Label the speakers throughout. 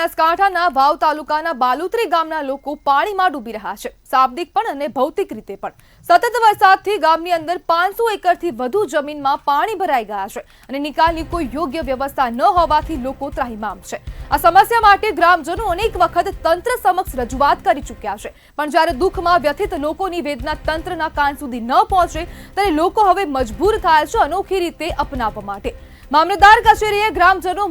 Speaker 1: બનાસકાંઠાના વાવ તાલુકાના બાલુત્રી ગામના લોકો પાણીમાં ડૂબી રહ્યા છે, શાબ્દિક પણ અને ભૌતિક રીતે પણ। સતત વરસાદથી ગામની અંદર 500 એકરથી વધુ જમીનમાં પાણી ભરાઈ ગયા છે અને નિકાલની કોઈ યોગ્ય વ્યવસ્થા ન હોવાથી લોકો ત્રાહિમામ છે। આ સમસ્યા માટે ગ્રામજનો અનેક વખત તંત્ર સમક્ષ રજૂઆત કરી ચૂક્યા છે, પણ જ્યારે દુઃખમાં વ્યથિત લોકોની વેદના તંત્રના કાન સુધી ન પહોંચે ત્યારે લોકો હવે મજબૂર થાય છે અનોખી રીતે અપનાવવા માટે। મામલતદાર કચેરીએ ગ્રામજનો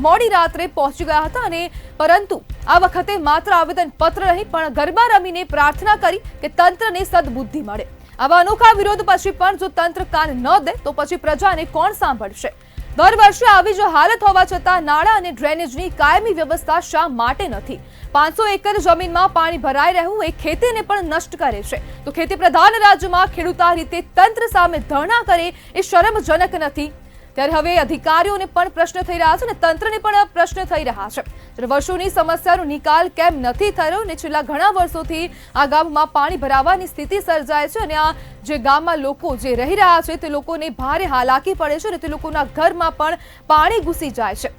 Speaker 1: મોડી રાત્રે પહોંચી ગયા હતા અને પરંતુ આ વખતે માત્ર આવેદન પત્ર નહીં પણ ગરબા રમીને પ્રાર્થના કરી કે તંત્રને સદબુદ્ધિ મળે। આવા અનોખા વિરોધ પછી પણ જો તંત્ર કાન ન દે તો પછી પ્રજાને કોણ સાંભળશે? દર વર્ષે આવી જ હાલત હોવા છતાં નાળા અને ડ્રેનેજની કાયમી વ્યવસ્થા શા માટે નથી? 500 એકર જમીનમાં પાણી ભરાઈ રહેવું એ ખેતીને પણ નષ્ટ કરે છે, તો ખેતી પ્રધાન રાજ્યમાં ખેડૂત આ રીતે તંત્ર સામે ધરણા કરે એ શરમજનક નથી? ત્યારે હવે અધિકારીઓને પણ પ્રશ્ન થઈ રહ્યા છે અને તંત્રને પણ પ્રશ્ન થઈ રહ્યા છે। ત્યારે વર્ષોની સમસ્યાનો નિકાલ કેમ નથી થયો અને છેલ્લા ઘણા વર્ષોથી આ ગામમાં પાણી ભરાવાની સ્થિતિ સર્જાય છે અને આ જે ગામમાં લોકો જે રહી રહ્યા છે તે લોકોને ભારે હાલાકી પડે છે અને તે લોકોના ઘરમાં પણ પાણી ઘૂસી જાય છે।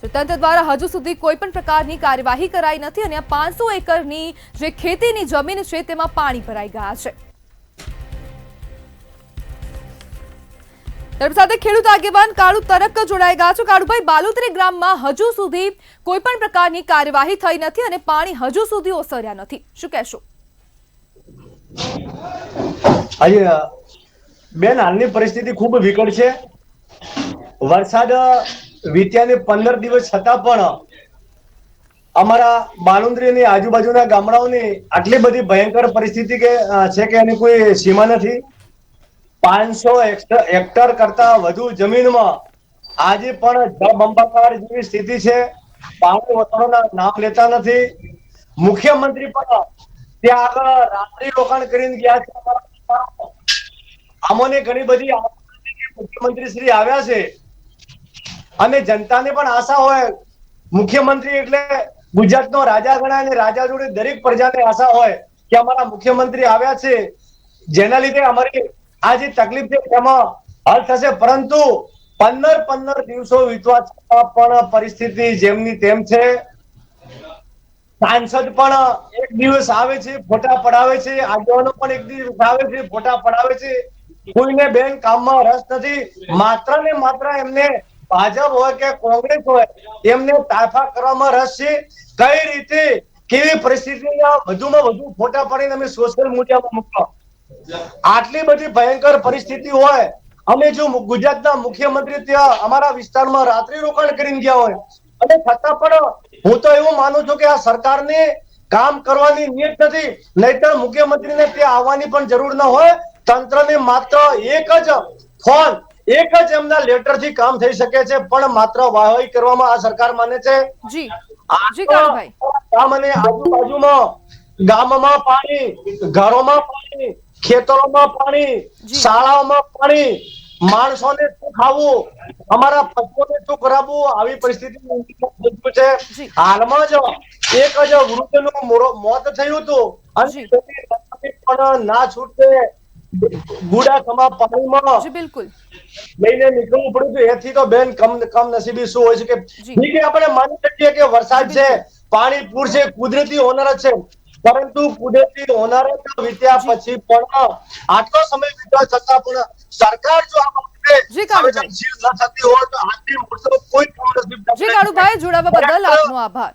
Speaker 1: તંત્ર દ્વારા હજુ સુધી કોઈ પણ પ્રકારની કાર્યવાહી કરાઈ નથી અને આ 500 એકરની જે ખેતીની જમીન છે તેમાં પાણી ભરાઈ ગયા છે। સાથે ખેડૂત આગેવાન કાળુ તરક જોડાઈ ગયા છો। કાળુભાઈ, બાલુત્રી ગ્રામમાં હજુ સુધી કોઈ પણ પ્રકારની કાર્યવાહી થઈ નથી અને પાણી હજુ સુધી ઓસર્યા નથી, શું કહેશો?
Speaker 2: બેન, હાલની પરિસ્થિતિ ખૂબ વિકટ છે। વરસાદ વીત્યાને 15 દિવસ છતાં પણ અમારા બાલુંદ્રી ની આજુબાજુના ગામડાઓની આટલી બધી ભયંકર પરિસ્થિતિ છે કે એની કોઈ સીમા નથી। 500 હેક્ટર કરતા વધુ જમીનમાં આજે પણ જળબંબાકાર જેવી સ્થિતિ છે। પાણી વતનોના નામ લેતા નથી। મુખ્યમંત્રી પણ ત્યાં આગળ રાત્રિ રોકાણ કરીને ગયા છે। અમને ઘણી બધી મુખ્યમંત્રી શ્રી આવ્યા છે અને જનતાને પણ આશા હોય, મુખ્યમંત્રી એટલે ગુજરાતનો રાજા ગણાય અને રાજા જોડે દરેક પ્રજાને આશા હોય કે અમારા મુખ્યમંત્રી આવ્યા છે જેના લીધે અમારી આ જે તકલીફ છે એમાં હલ થશે, પરંતુ 15 દિવસો વીતવા છતાં પણ પરિસ્થિતિ જેમની તેમ છે। સાંસદ પણ એક દિવસ આવે છે, ફોટા પડાવે છે, આગેવાનો પણ એક દિવસ આવે છે, ફોટા પડાવે છે। કોઈને બેન કામમાં રસ નથી। માત્ર ને માત્ર એમને ભાજપ હોય કે કોંગ્રેસ હોય એમને તાફા કરવામાં રસ છે। કઈ રીતે કેવી પરિસ્થિતિમાં વધુમાં વધુ ફોટા પાડીને અમે સોશિયલ મીડિયામાં મૂકવા? આટલી બધી ભયંકર પરિસ્થિતિ હોય અમે જો ગુજરાતના મુખ્યમંત્રી ત્યાં અમારા વિસ્તારમાં રાત્રિ રોકાણ કરીને ગયા હોય અને છતાં પણ હું તો એવું માનું છું કે આ સરકારને કામ કરવાની નીયત નથી, નહીતર મુખ્યમંત્રીને ત્યાં આવવાની પણ જરૂર ન હોય। તંત્રને માત્ર એક જ ફોન, એક જ એમના લેટર થી કામ થઈ શકે છે, પણ માત્ર વાહવાહી કરવામાં આ સરકાર માને છે।
Speaker 1: જી જી કાળુભાઈ,
Speaker 2: ગામ અને આજુબાજુમાં ગામમાં પાણી, ઘરોમાં પાણી, ખેતરોમાં પાણી, શાળાઓમાં પાણી, માણસોને શું ખાવું, અમારા પશુઓને શું કરાવવું, આવી પરિસ્થિતિ છે। હાલમાં જ એક જ વૃદ્ધનું મોત થયું હતું અને પણ ના છૂટકે ગુડાખમાં પાણીમાં
Speaker 1: બિલકુલ
Speaker 2: લઈને નીકળવું પડ્યું હતું। એથી તો બેન કમ નસીબી શું હોય છે કે ઠીક છે, આપણે માની શકીએ કે વરસાદ છે, પાણી પૂર છે, કુદરતી હોનાર છે, પરંતુ કુદરતી હોનાર વીત્યા પછી પણ આટલો સમય વીતવા છતાં પણ સરકાર જો આ બાબતે સંવેદનશીલ ન થતી હોય તો આજની કોઈ
Speaker 1: કાળુભાઈ જોડાવા બદલ આપનો આભાર।